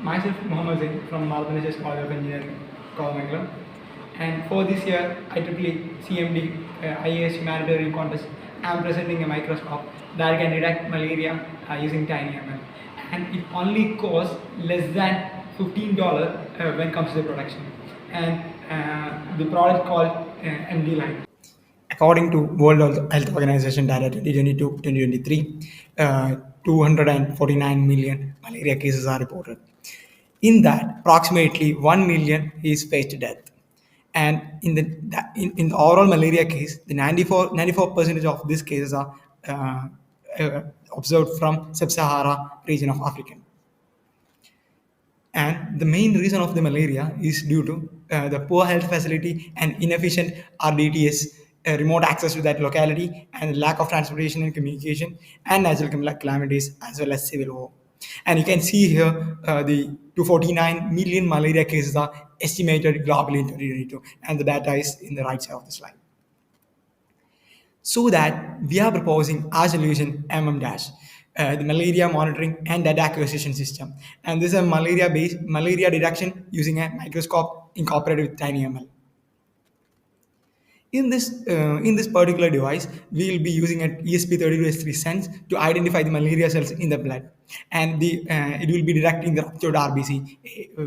Myself, Mohammed Zain from Maradhanas College of Engineering, Koramangala. And for this year, IEEE CMD IAS humanitarian contest, I am presenting a microscope that can detect malaria using TinyML. And it only costs less than $15 when it comes to the production. And the product called MDLite. According to World Health Organization data 2022-2023, 249 million malaria cases are reported. In that, approximately 1 million is faced death. And in the overall malaria case, the 94% of these cases are uh, observed from sub-Sahara region of Africa. And the main reason of the malaria is due to the poor health facility and inefficient RDTS, remote access to that locality, and lack of transportation and communication, and natural calamities as well as civil war. And you can see here the 249 million malaria cases are estimated globally in 2022, and the data is in the right side of the slide. So that we are proposing our solution MM dash, the malaria monitoring and data acquisition system. And this is a malaria-based malaria detection using a microscope incorporated with TinyML. In this particular device, we will be using an ESP32S3 sense to identify the malaria cells in the blood, and it will be detecting the ruptured RBC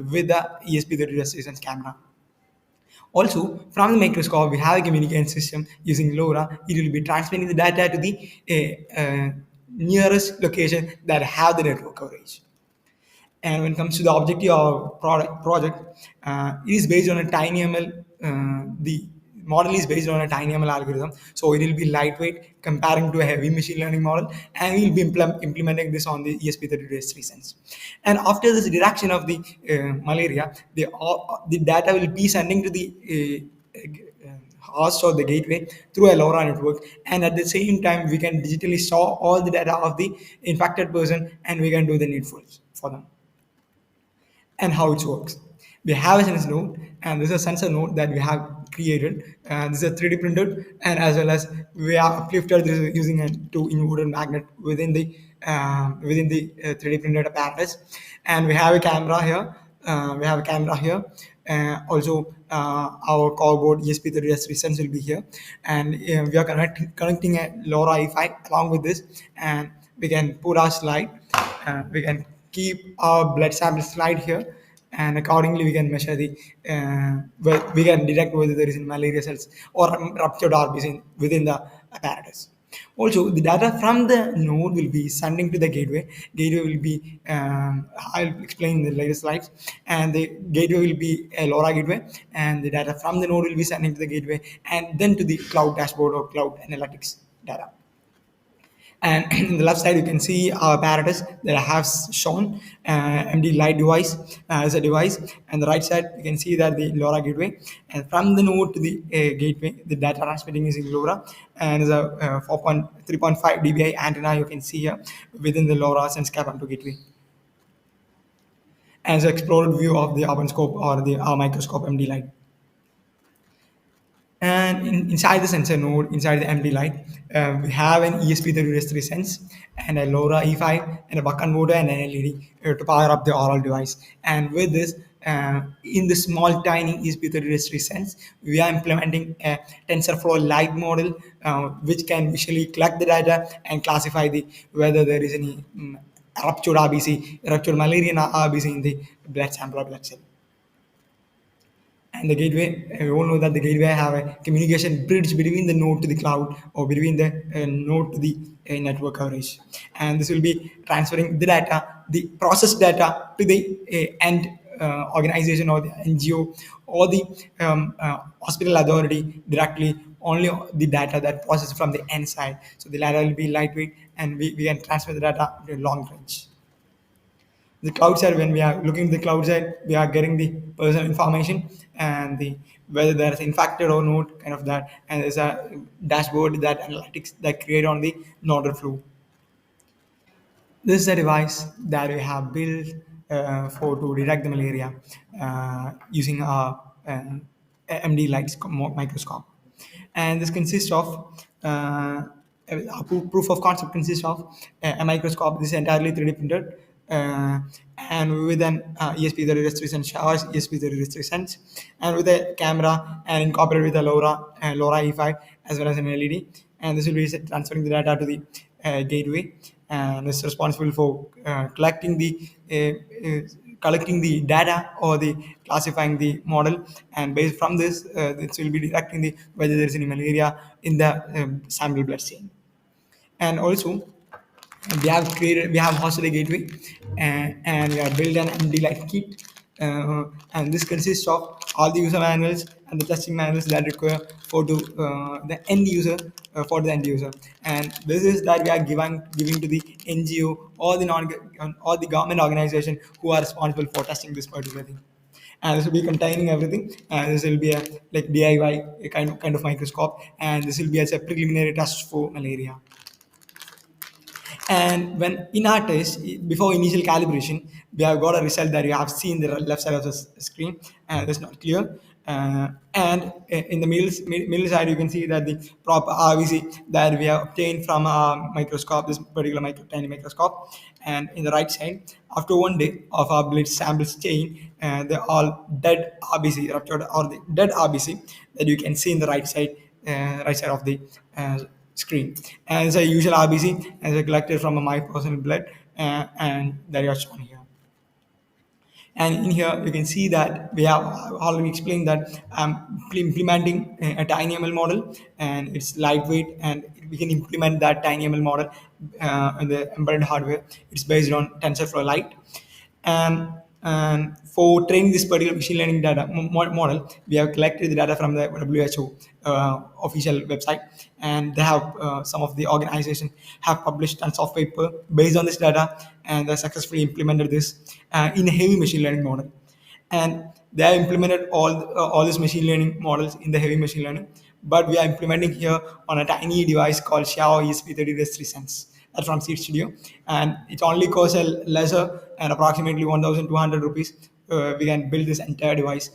with the ESP32S3 sense camera. Also, from the microscope, we have a communication system using LoRa. It will be transmitting the data to the nearest location that have the network coverage. And when it comes to the objective of project, it is based on a TinyML. The model is based on a TinyML algorithm, so it will be lightweight comparing to a heavy machine learning model, and we will be implementing this on the ESP32S3 sense. And after this detection of the malaria, the data will be sending to the host or the gateway through a LoRa network, and at the same time we can digitally store all the data of the infected person, and we can do the needful for them. And how it works. We have a sensor node, and this is a sensor node that we have created. This is a 3D printed, and as well as we have uplifted this using a two inverted magnet within the 3D printed apparatus. And we have a camera here. Also, our cardboard ESP32S3 sensor will be here, and we are connecting a LoRa E5 along with this, and we can put our slide. We can keep our blood sample slide here, and accordingly we can measure we can detect whether there is malaria cells or ruptured RBC within the apparatus. Also, the data from the node will be sending to the gateway. Gateway will be, I'll explain in the later slides, and the gateway will be a LoRa gateway, and the data from the node will be sending to the gateway, and then to the cloud dashboard or cloud analytics data. And in the left side, you can see our apparatus that I have shown, MD-Lite device as a device. And the right side, you can see that the LoRa gateway. And from the node to the gateway, the data transmitting using LoRa. And there's a 3.5 dBi antenna you can see here within the LoRa sense cap onto gateway. And the explored view of the open scope or the microscope MD-Lite. And inside the sensor node, inside the MD-Lite, we have an ESP32S3 sense and a LoRa E5 and a buck converter and an LED to power up the oral device. And with this, in the small tiny ESP32S3 sense, we are implementing a TensorFlow Lite model, which can visually collect the data and classify whether there is any ruptured RBC, ruptured malaria RBC in the blood sample or blood cell. And the gateway, we all know that the gateway have a communication bridge between the node to the cloud or between the node to the network coverage. And this will be transferring the data, the processed data to the end organization or the NGO or the hospital authority directly, only the data that processed from the end side. So the data will be lightweight, and we can transfer the data to long range. The cloud side, when we are looking at the cloud side, we are getting the personal information and the whether there's infected or not, kind of that. And there's a dashboard that analytics that create on the nodal flow. This is a device that we have built for to detect the malaria using MD-Lite microscope. And this consists of proof of concept consists of a microscope. This is entirely 3D printed. uh, and with an ESP30 restriction showers ESP30 restrictions, and with a camera and incorporated with a LoRa E5 as well as an LED, and this will be transferring the data to the gateway, and is responsible for collecting the data or the classifying the model, and based from this, this will be detecting the whether there is any malaria in the sample blood chain. And also we have hosted a gateway, and we have built an MD-like kit, and this consists of all the user manuals and the testing manuals that require for the end user, for the end user. And this is that we are giving to the NGO or the non or the government organization who are responsible for testing this particular thing. And this will be containing everything, and this will be a like DIY kind of microscope, and this will be as a preliminary test for malaria. And when in our test, before initial calibration, we have got a result that you have seen the left side of the screen, and that's not clear. And in the middle side, you can see that the proper RVC that we have obtained from our microscope, this particular tiny microscope. And in the right side, after 1 day of our blood samples chain, they're all dead RBC, ruptured or the dead RBC that you can see in the right side of the screen. And it's a usual RBC and it's collected from my personal blood, and that are shown here. And in here, you can see that we have already explained that I'm implementing a TinyML model, and it's lightweight, and we can implement that TinyML model in the embedded hardware. It's based on TensorFlow Lite. And for training this particular machine learning data model, we have collected the data from the WHO official website, and they have some of the organization have published tons of paper based on this data, and they successfully implemented this in a heavy machine learning model. And they have implemented all these machine learning models in the heavy machine learning, but we are implementing here on a tiny device called Xiao ESP30 Res3 Sense. That's from Seed Studio, and it only costs a lesser and approximately 1,200 rupees. We can build this entire device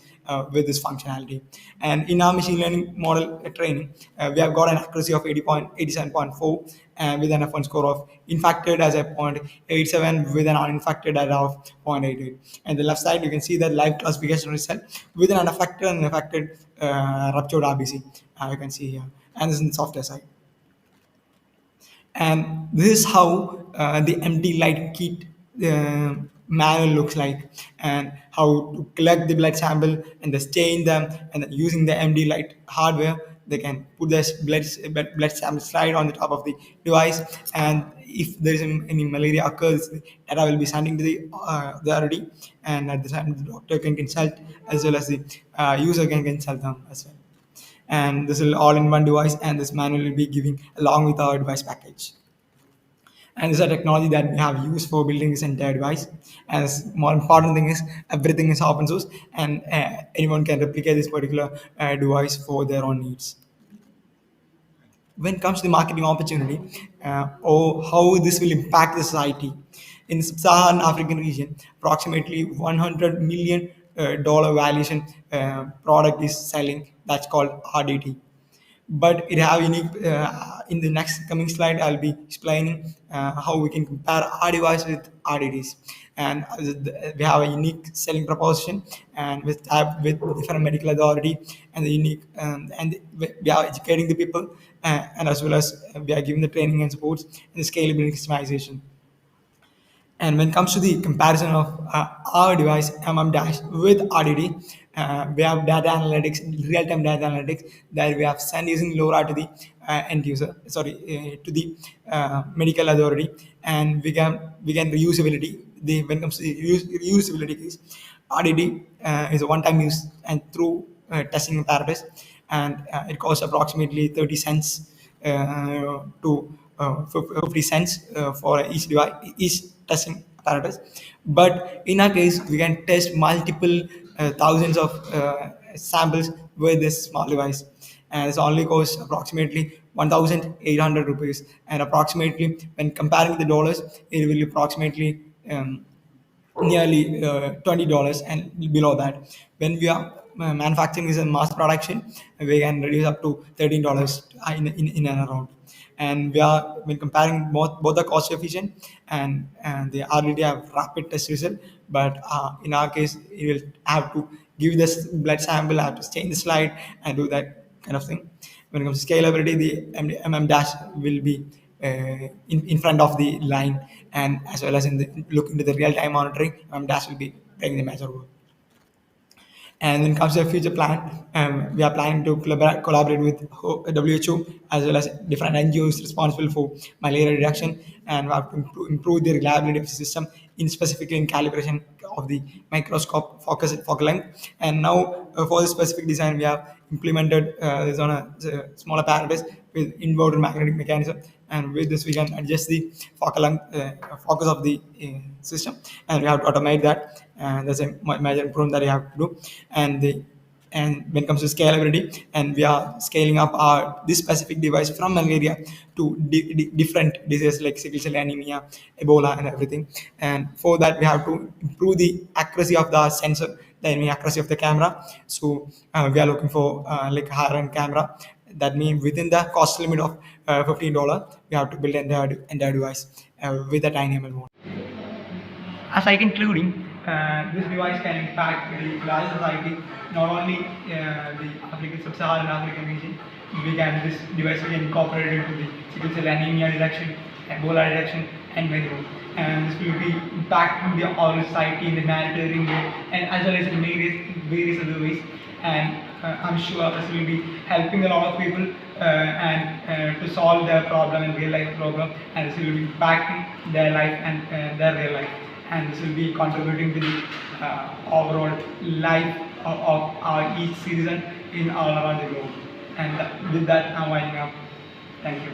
with this functionality. And in our machine learning model training, we have got an accuracy of 87.4, and with an F1 score of infected as a 0.87, with an uninfected as of 0.88. And the left side, you can see that live classification result with an unaffected and affected ruptured RBC. You can see here, and this is in the software side. And this is how the empty light kit manual looks like, and how to collect the blood sample and then stain them, and then using the MD light hardware, they can put this blood sample slide on the top of the device, and if there is any malaria occurs, data will be sending to the RD, and at the time the doctor can consult as well as the user can consult them as well. And this will all in one device, and this manual will be giving along with our device package. And this is a technology that we have used for building this entire device. And the more important thing is everything is open source, and anyone can replicate this particular device for their own needs. When it comes to the marketing opportunity, or how this will impact the society, in sub-Saharan African region, approximately 100 million dollar valuation product is selling. That's called RDT. But it have unique. In the next coming slide, I'll be explaining how we can compare our device with RDTs, and we have a unique selling proposition, and with different medical authority, and the unique, and we are educating the people, and as well as we are giving the training and supports and the scalability customization. And when it comes to the comparison of our device Dash with RDD, we have data analytics, real-time data analytics that we have sent using LoRa to the end user, to the medical authority, and we can reusability. When it comes to the reusability case, RDD is a one-time use and through testing apparatus, and it costs approximately 30 cents to 50 cents for each testing apparatus. But in our case, we can test multiple thousands of samples with this small device, and it only costs approximately 1,800 rupees. And approximately, when comparing the dollars, it will approximately nearly $20 and below that. When we are manufacturing this in mass production, we can reduce up to $13 in and around. And we are when comparing both the cost efficient and they already have rapid test result. But in our case, you will have to give this blood sample, have to change the slide and do that kind of thing. When it comes to scalability, the dash will be in front of the line, and as well as in the look into the real time monitoring, dash will be playing the major role. And when it comes to a future plan, we are planning to collaborate with WHO as well as different NGOs responsible for malaria reduction, and we have to improve the reliability of the system, in specifically in calibration of the microscope focus focal length. And now for the specific design, we have implemented this on a smaller apparatus with inverted magnetic mechanism, and with this we can adjust the focal length, focus of the system, and we have to automate that. And that's a major improvement that you have to do. And when it comes to scalability, and we are scaling up our this specific device from malaria to different diseases like sickle cell anemia, ebola, and everything. And for that we have to improve the accuracy of the sensor, the accuracy of the camera. So we are looking for like higher end camera. That means within the cost limit of $15, we have to build entire device with the TinyML mode. As I concluding, this device can impact the larger society, not only the African sub-Saharan African region. This device we can incorporate into the sickle cell anemia reduction, Ebola reduction, and many more. And this will be impacting the our society in the humanitarian way, and as well as in various other ways. And I'm sure this will be helping a lot of people and to solve their problem and real life problem, and this will be impacting their life and their real life, and this will be contributing to the overall life of our each citizen in all around the globe. And with that, I'm winding up. Thank you.